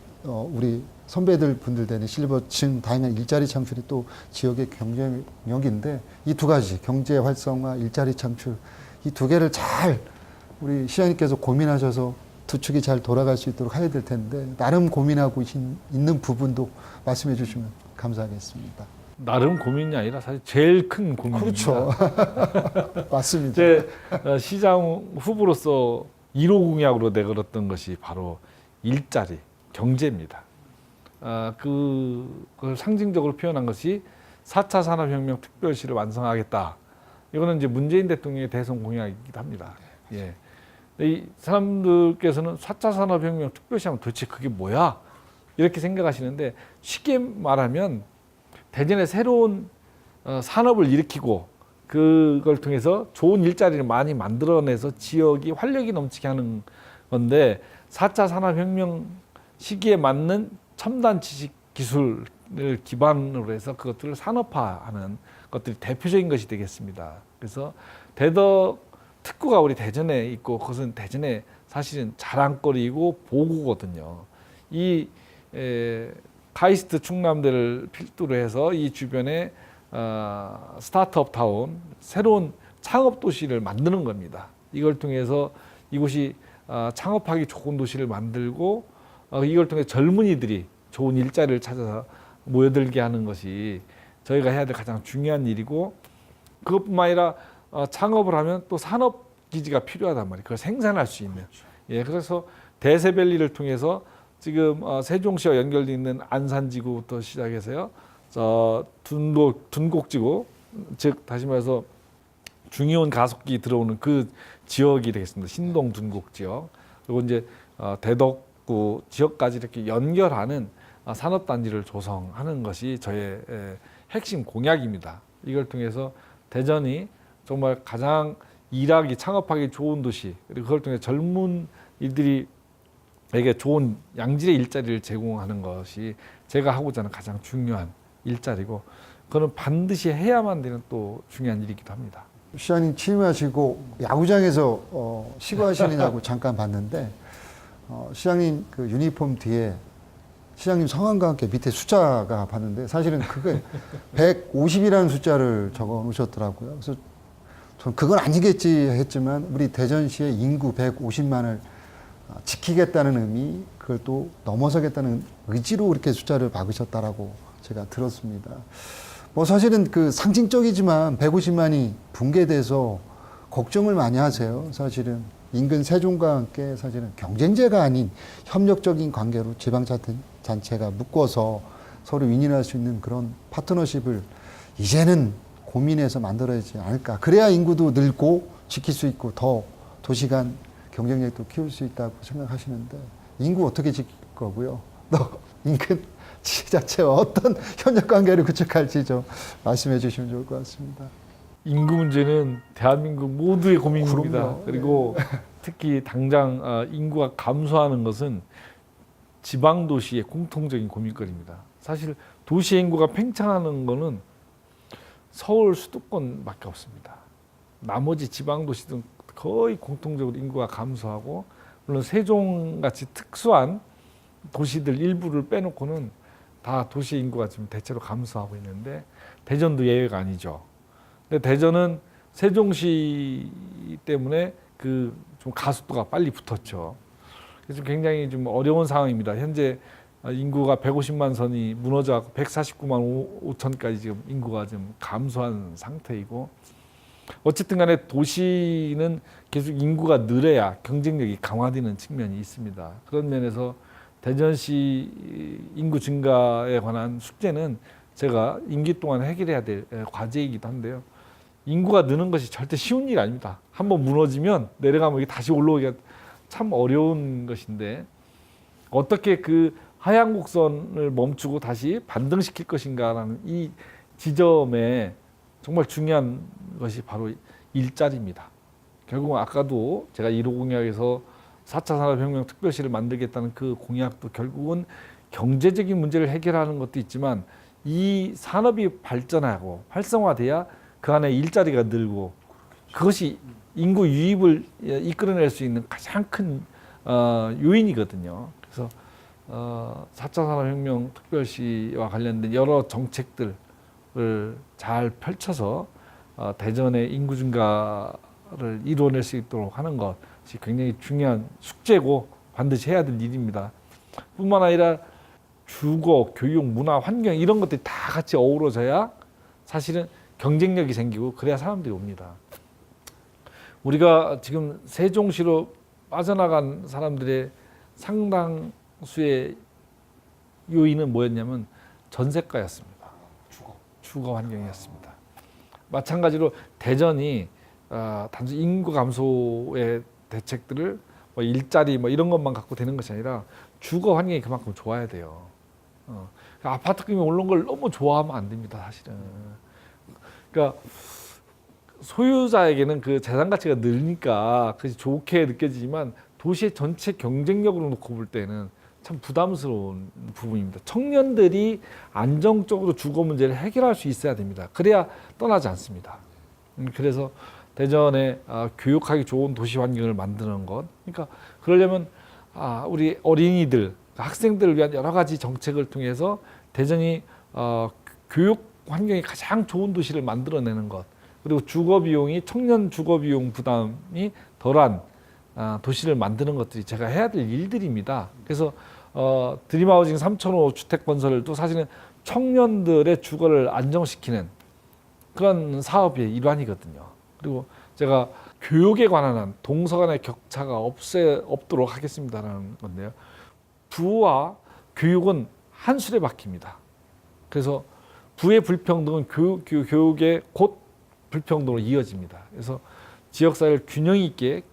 우리 선배들 분들 되는 실버층 다양한 일자리 창출이 또 지역의 경쟁력인데 이 두 가지 경제 활성화, 일자리 창출 이 두 개를 잘 우리 시장님께서 고민하셔서 두 축이 잘 돌아갈 수 있도록 해야 될 텐데 나름 고민하고 있는 부분도 말씀해 주시면 감사하겠습니다. 나름 고민이 아니라 사실 제일 큰 고민입니다. 그렇죠. 맞습니다. 제 시장 후보로서 1호 공약으로 내걸었던 것이 바로 일자리, 경제입니다. 그걸 상징적으로 표현한 것이 4차 산업혁명 특별시를 완성하겠다. 이거는 이제 문재인 대통령의 대선 공약이기도 합니다. 예. 이 사람들께서는 4차 산업혁명 특별시 하면 도대체 그게 뭐야? 이렇게 생각하시는데 쉽게 말하면 대전에 새로운 산업을 일으키고 그걸 통해서 좋은 일자리를 많이 만들어내서 지역이 활력이 넘치게 하는 건데 4차 산업혁명 시기에 맞는 첨단 지식 기술을 기반으로 해서 그것들을 산업화하는 것들이 대표적인 것이 되겠습니다. 그래서 대덕 특구가 우리 대전에 있고 그것은 대전의 사실은 자랑거리이고 보고거든요. 이 카이스트 충남대를 필두로 해서 이 주변에 스타트업 타운, 새로운 창업 도시를 만드는 겁니다. 이걸 통해서 이곳이 창업하기 좋은 도시를 만들고 이걸 통해 젊은이들이 좋은 일자리를 찾아서 모여들게 하는 것이 저희가 해야 될 가장 중요한 일이고, 그것뿐만 아니라 창업을 하면 또 산업 기지가 필요하단 말이에요. 그걸 생산할 수 있는. 예, 그래서 대세밸리를 통해서 지금 세종시와 연결되어 있는 안산지구부터 시작해서요, 둔곡지구, 즉 다시 말해서 중이온 가속기 들어오는 그 지역이 되겠습니다. 신동 둔곡 지역. 그리고 이제 대덕구 지역까지 이렇게 연결하는 산업단지를 조성하는 것이 저의 핵심 공약입니다. 이걸 통해서 대전이 정말 가장 일하기, 창업하기 좋은 도시, 그리고 그걸 통해 젊은 이들이 에게 좋은 양질의 일자리를 제공하는 것이 제가 하고자 하는 가장 중요한 일자리고, 그거는 반드시 해야만 되는 또 중요한 일이기도 합니다. 시장님 취임하시고 야구장에서 시구하시느냐고 잠깐 봤는데, 시장님 그 유니폼 뒤에 시장님 성함과 함께 밑에 숫자가 봤는데, 사실은 그게 150이라는 숫자를 적어 놓으셨더라고요. 그래서 저는 그건 아니겠지 했지만, 우리 대전시의 인구 150만을 지키겠다는 의미, 그걸 또 넘어서겠다는 의지로 이렇게 숫자를 박으셨다라고 제가 들었습니다. 뭐 사실은 그 상징적이지만 150만이 붕괴돼서 걱정을 많이 하세요. 사실은 인근 세종과 함께 사실은 경쟁제가 아닌 협력적인 관계로 지방자치단체가 묶어서 서로 윈윈할 수 있는 그런 파트너십을 이제는 고민해서 만들어야지 않을까. 그래야 인구도 늘고 지킬 수 있고 더 도시간 경쟁력도 키울 수 있다고 생각하시는데, 인구 어떻게 지킬 거고요? 또 인근 지자체와 어떤 협력 관계를 구축할지 좀 말씀해 주시면 좋을 것 같습니다. 인구 문제는 대한민국 모두의 고민입니다. 그럼요. 그리고 특히 당장 인구가 감소하는 것은 지방 도시의 공통적인 고민거리입니다. 사실 도시 인구가 팽창하는 것은 서울 수도권밖에 없습니다. 나머지 지방 도시들은 거의 공통적으로 인구가 감소하고, 물론 세종같이 특수한 도시들 일부를 빼놓고는 다 도시 인구가 지금 대체로 감소하고 있는데, 대전도 예외가 아니죠. 근데 대전은 세종시 때문에 그 좀 가속도가 빨리 붙었죠. 그래서 굉장히 좀 어려운 상황입니다. 현재 인구가 150만 선이 무너져 149만 5천까지 지금 인구가 좀 감소한 상태이고, 어쨌든 간에 도시는 계속 인구가 늘어야 경쟁력이 강화되는 측면이 있습니다. 그런 면에서 대전시 인구 증가에 관한 숙제는 제가 임기 동안 해결해야 될 과제이기도 한데요. 인구가 느는 것이 절대 쉬운 일이 아닙니다. 한번 무너지면 내려가면 다시 올라오기가 참 어려운 것인데, 어떻게 그 하향 곡선을 멈추고 다시 반등시킬 것인가라는 이 지점에 정말 중요한 것이 바로 일자리입니다. 결국 아까도 제가 1호 공약에서 4차 산업혁명 특별시를 만들겠다는 그 공약도 결국은 경제적인 문제를 해결하는 것도 있지만, 이 산업이 발전하고 활성화돼야 그 안에 일자리가 늘고, 그것이 인구 유입을 이끌어낼 수 있는 가장 큰 요인이거든요. 그래서 4차 산업혁명 특별시와 관련된 여러 정책들을 잘 펼쳐서 대전의 인구 증가를 이루어낼 수 있도록 하는 것이 굉장히 중요한 숙제고 반드시 해야 될 일입니다. 뿐만 아니라 주거, 교육, 문화, 환경 이런 것들이 다 같이 어우러져야 사실은 경쟁력이 생기고, 그래야 사람들이 옵니다. 우리가 지금 세종시로 빠져나간 사람들의 상당수의 요인은 뭐였냐면 전세가였습니다. 주거 환경이었습니다. 마찬가지로 대전이 단지 인구 감소의 대책들을 뭐 일자리 뭐 이런 것만 갖고 되는 것이 아니라 주거 환경이 그만큼 좋아야 돼요. 아파트 금이 오른 걸 너무 좋아하면 안 됩니다, 사실은. 그러니까 소유자에게는 그 재산 가치가 늘니까 그것이 좋게 느껴지지만, 도시의 전체 경쟁력으로 놓고 볼 때는 참 부담스러운 부분입니다. 청년들이 안정적으로 주거 문제를 해결할 수 있어야 됩니다. 그래야 떠나지 않습니다. 그래서 대전에 교육하기 좋은 도시 환경을 만드는 것. 그러니까 그러려면 우리 어린이들, 학생들을 위한 여러 가지 정책을 통해서 대전이 교육 환경이 가장 좋은 도시를 만들어내는 것. 그리고 주거 비용이 청년 주거 비용 부담이 덜한 도시를 만드는 것들이 제가 해야 될 일들입니다. 그래서 드림하우징 3,000호 주택 건설을 또 사실은 청년들의 주거를 안정시키는 그런 사업의 일환이거든요. 그리고 제가 교육에 관한 한 동서 간의 격차가 없도록 하겠습니다라는 건데요. 부와 교육은 한 술에 박힙니다. 그래서 부의 불평등은 교육의 곧 불평등으로 이어집니다. 그래서 지역사회를 균형 있게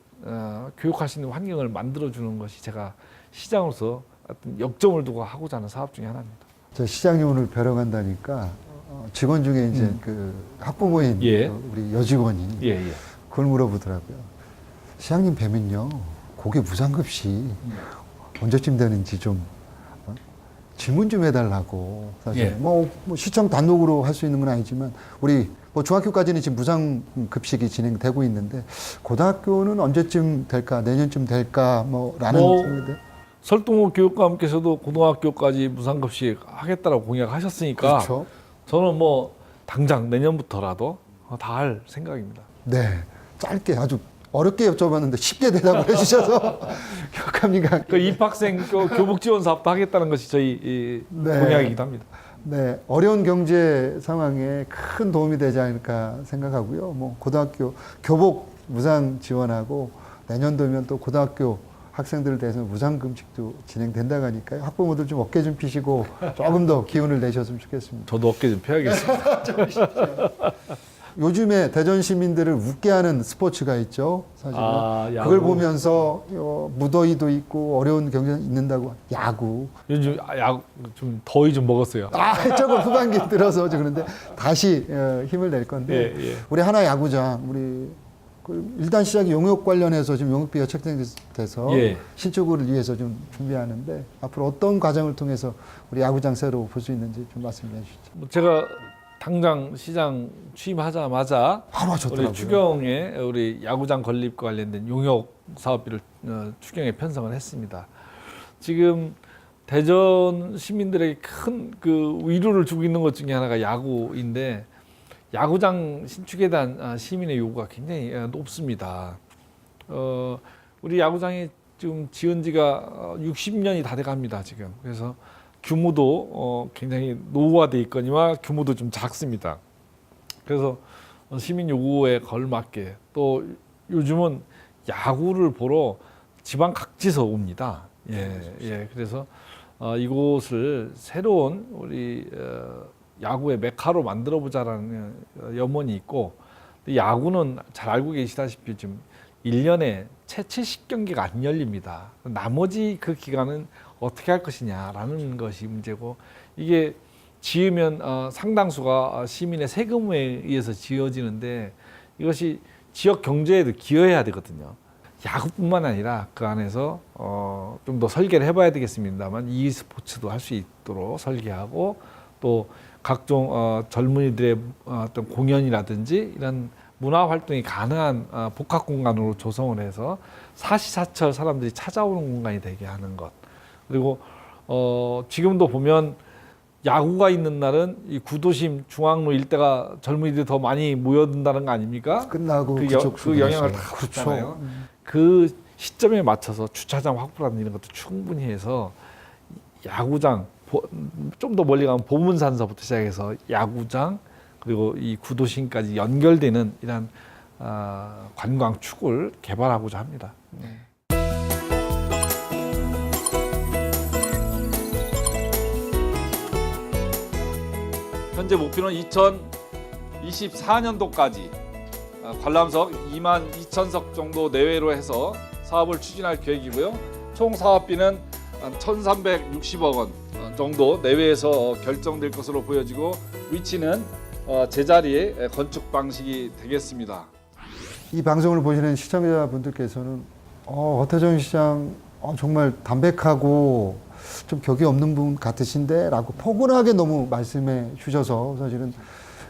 교육할 수 있는 환경을 만들어주는 것이 제가 시장으로서 어떤 역점을 두고 하고자 하는 사업 중에 하나입니다. 저 시장님 오늘 뵈러 간다니까 직원 중에 이제 그 학부모인 예. 우리 여직원이 예. 그걸 물어보더라고요. 시장님 뵈면요 고기 무상급식 언제쯤 되는지 좀 질문 좀 해달라고. 사실 예. 뭐 시청 단독으로 할 수 있는 건 아니지만 우리 뭐 중학교까지는 지금 무상급식이 진행되고 있는데 고등학교는 언제쯤 될까, 내년쯤 될까 뭐라는 생각인데. 설동호 교육감께서도 고등학교까지 무상급식 하겠다라고 공약하셨으니까 그렇죠. 저는 뭐 당장 내년부터라도 다 할 생각입니다. 네, 짧게 아주 어렵게 여쭤봤는데 쉽게 대답을 해주셔서 교육감님과 그 입학생 교복 지원 사업도 하겠다는 것이 저희 네. 공약이기도 합니다. 네, 어려운 경제 상황에 큰 도움이 되지 않을까 생각하고요. 뭐 고등학교 교복 무상 지원하고 내년도면 또 고등학교 학생들을 대해서 무상급식도 진행된다고 하니까요. 학부모들 좀 어깨 좀 피시고 조금 더 기운을 내셨으면 좋겠습니다. 저도 어깨 좀 펴야겠습니다. 요즘에 대전 시민들을 웃게 하는 스포츠가 있죠. 사실은 야구. 그걸 보면서 무더위도 있고 어려운 경쟁이 있는다고 야구. 요즘 야구 좀 더위 좀 먹었어요. 조금 후반기 들어서 그런데 다시 힘을 낼 건데 예. 우리 하나 야구장 우리 일단 시작이 용역 관련해서 지금 용역비가 책정돼서 예. 신축을 위해서 좀 준비하는데 앞으로 어떤 과정을 통해서 우리 야구장 새로 볼 수 있는지 좀 말씀해 주시죠. 제가 당장 시장 취임하자마자 바로 하셨더라고요. 우리 추경에 우리 야구장 건립과 관련된 용역 사업비를 추경에 편성을 했습니다. 지금 대전 시민들에게 큰 그 위로를 주고 있는 것 중에 하나가 야구인데 야구장 신축에 대한 시민의 요구가 굉장히 높습니다. 우리 야구장이 지금 지은 지가 60년이 다 돼갑니다. 지금 그래서 규모도 굉장히 노후화돼 있거니와 규모도 좀 작습니다. 그래서 시민 요구에 걸맞게 또 요즘은 야구를 보러 지방 각지에서 옵니다. 예. 그래서 이곳을 새로운 우리 야구의 메카로 만들어 보자라는 염원이 있고 야구는 잘 알고 계시다시피 지금 1년에 채 70경기가 안 열립니다. 나머지 그 기간은 어떻게 할 것이냐라는 것이 문제고 이게 지으면 상당수가 시민의 세금에 의해서 지어지는데 이것이 지역 경제에도 기여해야 되거든요. 야구뿐만 아니라 그 안에서 좀 더 설계를 해봐야 되겠습니다만 e스포츠도 할 수 있도록 설계하고 또 각종 젊은이들의 어떤 공연이라든지 이런 문화 활동이 가능한 복합 공간으로 조성을 해서 사시사철 사람들이 찾아오는 공간이 되게 하는 것. 그리고 지금도 보면 야구가 있는 날은 이 구도심 중앙로 일대가 젊은이들이 더 많이 모여든다는 거 아닙니까? 끝나고 그 영향을 다 그렇잖아요. 그 시점에 맞춰서 주차장 확보라는 이런 것도 충분히 해서 야구장 좀 더 멀리 가면 보문산서부터 시작해서 야구장 그리고 이 구도심까지 연결되는 이런 관광축을 개발하고자 합니다. 현재 목표는 2024년도까지 관람석 2만 2천석 정도 내외로 해서 사업을 추진할 계획이고요. 총 사업비는 1,360억 원 정도 내외에서 결정될 것으로 보여지고 위치는 제자리의 건축 방식이 되겠습니다. 이 방송을 보시는 시청자분들께서는 허태정 시장 정말 담백하고 좀 격이 없는 분 같으신데 라고 포근하게 너무 말씀해 주셔서 사실은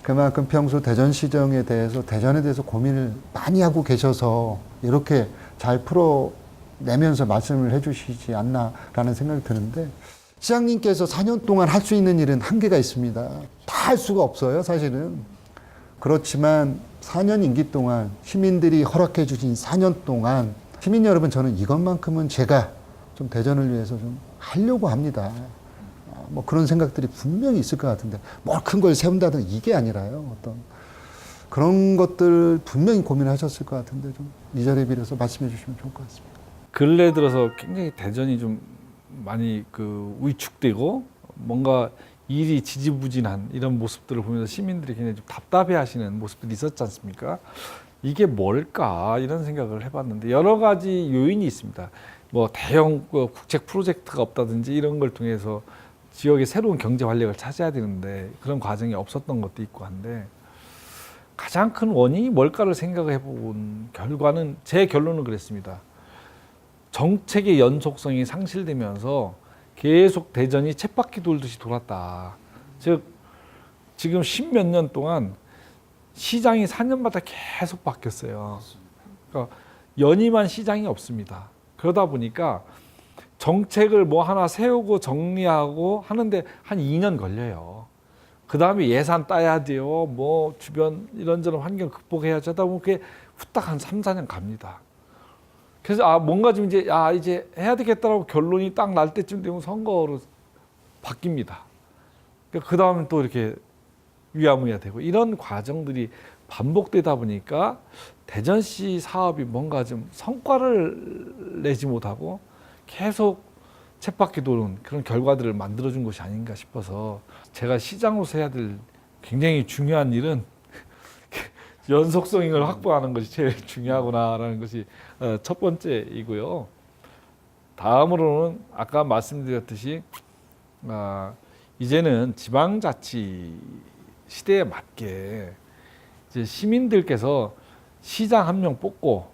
그만큼 평소 대전시정에 대해서 대전에 대해서 고민을 많이 하고 계셔서 이렇게 잘 풀어내면서 말씀을 해주시지 않나라는 생각이 드는데 시장님께서 4년 동안 할 수 있는 일은 한계가 있습니다. 다 할 수가 없어요, 사실은. 그렇지만 4년 임기 동안 시민들이 허락해 주신 4년 동안 시민 여러분 저는 이것만큼은 제가 좀 대전을 위해서 좀 하려고 합니다. 뭐 그런 생각들이 분명히 있을 것 같은데 뭘 큰 걸 세운다든 이게 아니라요. 어떤 그런 것들 분명히 고민하셨을 것 같은데 좀 이 자리에 빌어서 말씀해 주시면 좋을 것 같습니다. 근래 들어서 굉장히 대전이 좀 많이 위축되고 뭔가 일이 지지부진한 이런 모습들을 보면서 시민들이 굉장히 좀 답답해하시는 모습들이 있었지 않습니까? 이게 뭘까 이런 생각을 해봤는데 여러 가지 요인이 있습니다. 뭐 대형 국책 프로젝트가 없다든지 이런 걸 통해서 지역의 새로운 경제 활력을 찾아야 되는데 그런 과정이 없었던 것도 있고 한데 가장 큰 원인이 뭘까를 생각해 본 결과는 제 결론은 그랬습니다. 정책의 연속성이 상실되면서 계속 대전이 쳇바퀴 돌듯이 돌았다. 즉 지금 10몇 년 동안 시장이 4년마다 계속 바뀌었어요. 그러니까 연임한 시장이 없습니다. 그러다 보니까 정책을 뭐 하나 세우고 정리하고 하는데 한 2년 걸려요. 그 다음에 예산 따야 돼요. 뭐 주변 이런저런 환경 극복해야지 하다 보면 그게 후딱 한 3, 4년 갑니다. 그래서 뭔가 좀 이제 해야 되겠다라고 결론이 딱 날 때쯤 되면 선거로 바뀝니다. 그 다음에 또 이렇게 위야무야 되고 이런 과정들이 반복되다 보니까 대전시 사업이 뭔가 좀 성과를 내지 못하고 계속 쳇바퀴 도는 그런 결과들을 만들어준 것이 아닌가 싶어서 제가 시장으로서 해야 될 굉장히 중요한 일은 연속성을 확보하는 것이 제일 중요하구나라는 것이 첫 번째이고요. 다음으로는 아까 말씀드렸듯이 이제는 지방자치 시대에 맞게 이제 시민들께서 시장 한 명 뽑고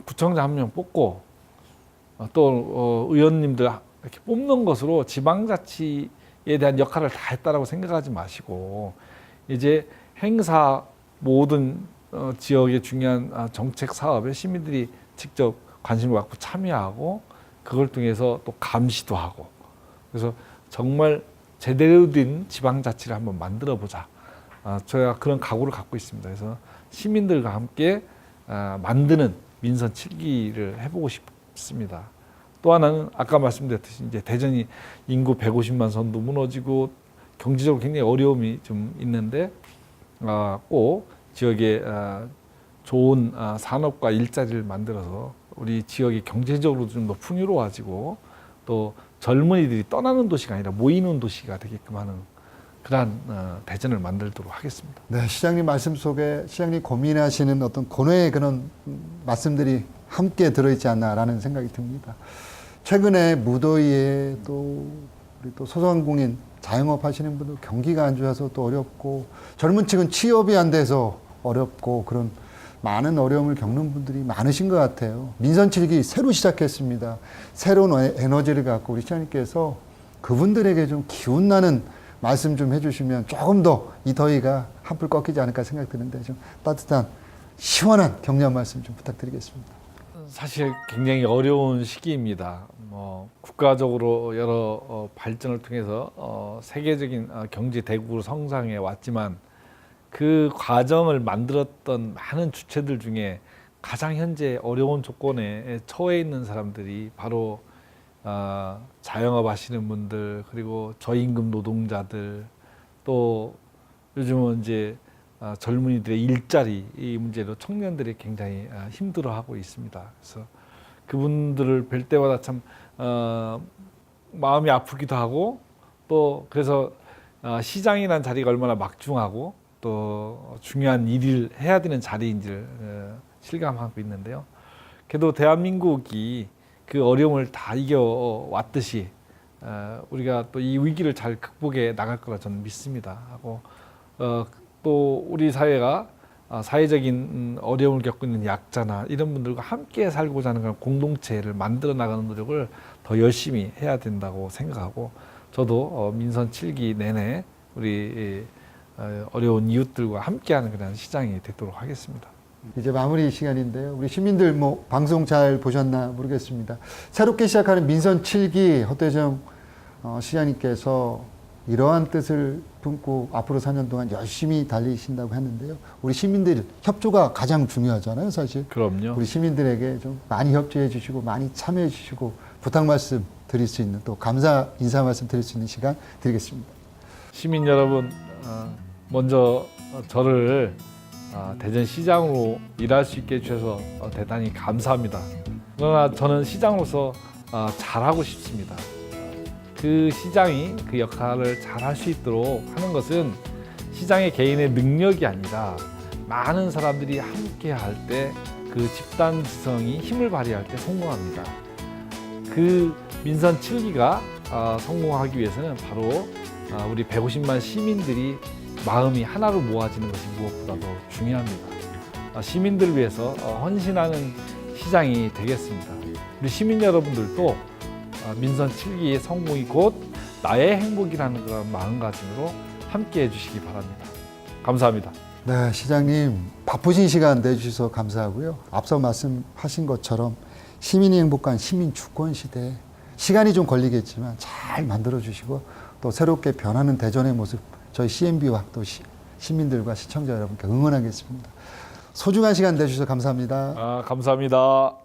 구청장 한 명 뽑고 또 의원님들 이렇게 뽑는 것으로 지방자치에 대한 역할을 다 했다라고 생각하지 마시고 이제 행사 모든 지역의 중요한 정책 사업에 시민들이 직접 관심을 갖고 참여하고 그걸 통해서 또 감시도 하고 그래서 정말 제대로 된 지방자치를 한번 만들어 보자. 저희가 그런 각오를 갖고 있습니다. 그래서 시민들과 함께 만드는 민선 7기를 해보고 싶습니다. 또 하나는 아까 말씀드렸듯이 이제 대전이 인구 150만 선도 무너지고 경제적으로 굉장히 어려움이 좀 있는데 꼭 지역에 좋은 산업과 일자리를 만들어서 우리 지역이 경제적으로 좀 더 풍요로워지고 또 젊은이들이 떠나는 도시가 아니라 모이는 도시가 되게끔 하는 그러한 대전을 만들도록 하겠습니다. 네, 시장님 말씀 속에 시장님 고민하시는 어떤 고뇌의 그런 말씀들이 함께 들어있지 않나라는 생각이 듭니다. 최근에 무더위에 또 우리 또 소상공인 자영업 하시는 분들 경기가 안 좋아서 또 어렵고 젊은 층은 취업이 안 돼서 어렵고 그런 많은 어려움을 겪는 분들이 많으신 것 같아요. 민선 7기 새로 시작했습니다. 새로운 에너지를 갖고 우리 시장님께서 그분들에게 좀 기운나는 말씀 좀 해주시면 조금 더 이 더위가 한풀 꺾이지 않을까 생각 드는데 좀 따뜻한 시원한 격려 말씀 좀 부탁드리겠습니다. 사실 굉장히 어려운 시기입니다. 국가적으로 여러 발전을 통해서 세계적인 경제 대국으로 성장해 왔지만 그 과정을 만들었던 많은 주체들 중에 가장 현재 어려운 조건에 처해 있는 사람들이 바로 자영업 하시는 분들 그리고 저임금 노동자들 또 요즘은 이제 젊은이들의 일자리 이 문제로 청년들이 굉장히 힘들어하고 있습니다. 그래서 그분들을 뵐 때마다 참 마음이 아프기도 하고 또 그래서 시장이라는 자리가 얼마나 막중하고 또 중요한 일을 해야 되는 자리인지를 실감하고 있는데요. 그래도 대한민국이 그 어려움을 다 이겨왔듯이 우리가 또 이 위기를 잘 극복해 나갈 거라 저는 믿습니다. 하고 또 우리 사회가 사회적인 어려움을 겪고 있는 약자나 이런 분들과 함께 살고자 하는 그런 공동체를 만들어 나가는 노력을 더 열심히 해야 된다고 생각하고 저도 민선 7기 내내 우리 어려운 이웃들과 함께하는 그런 시장이 되도록 하겠습니다. 이제 마무리 시간인데요. 우리 시민들 뭐 방송 잘 보셨나 모르겠습니다. 새롭게 시작하는 민선 7기 허태정 시장님께서 이러한 뜻을 품고 앞으로 4년 동안 열심히 달리신다고 했는데요. 우리 시민들 협조가 가장 중요하잖아요, 사실. 그럼요. 우리 시민들에게 좀 많이 협조해 주시고 많이 참여해 주시고 부탁 말씀 드릴 수 있는 또 감사 인사 말씀 드릴 수 있는 시간 드리겠습니다. 시민 여러분, 먼저 저를 대전시장으로 일할 수 있게 해주셔서 대단히 감사합니다. 그러나 저는 시장으로서 잘하고 싶습니다. 그 시장이 그 역할을 잘할 수 있도록 하는 것은 시장의 개인의 능력이 아니라 많은 사람들이 함께 할 때 그 집단 지성이 힘을 발휘할 때 성공합니다. 그 민선 7기가 성공하기 위해서는 바로 우리 150만 시민들이 마음이 하나로 모아지는 것이 무엇보다도 중요합니다. 시민들을 위해서 헌신하는 시장이 되겠습니다. 우리 시민 여러분들도 민선 7기의 성공이 곧 나의 행복이라는 그런 마음가짐으로 함께 해주시기 바랍니다. 감사합니다. 네, 시장님 바쁘신 시간 내주셔서 감사하고요. 앞서 말씀하신 것처럼 시민이 행복한 시민 주권 시대 시간이 좀 걸리겠지만 잘 만들어 주시고 또 새롭게 변하는 대전의 모습 저희 CNB와 또 시민들과 시청자 여러분께 응원하겠습니다. 소중한 시간 내주셔서 감사합니다. 감사합니다.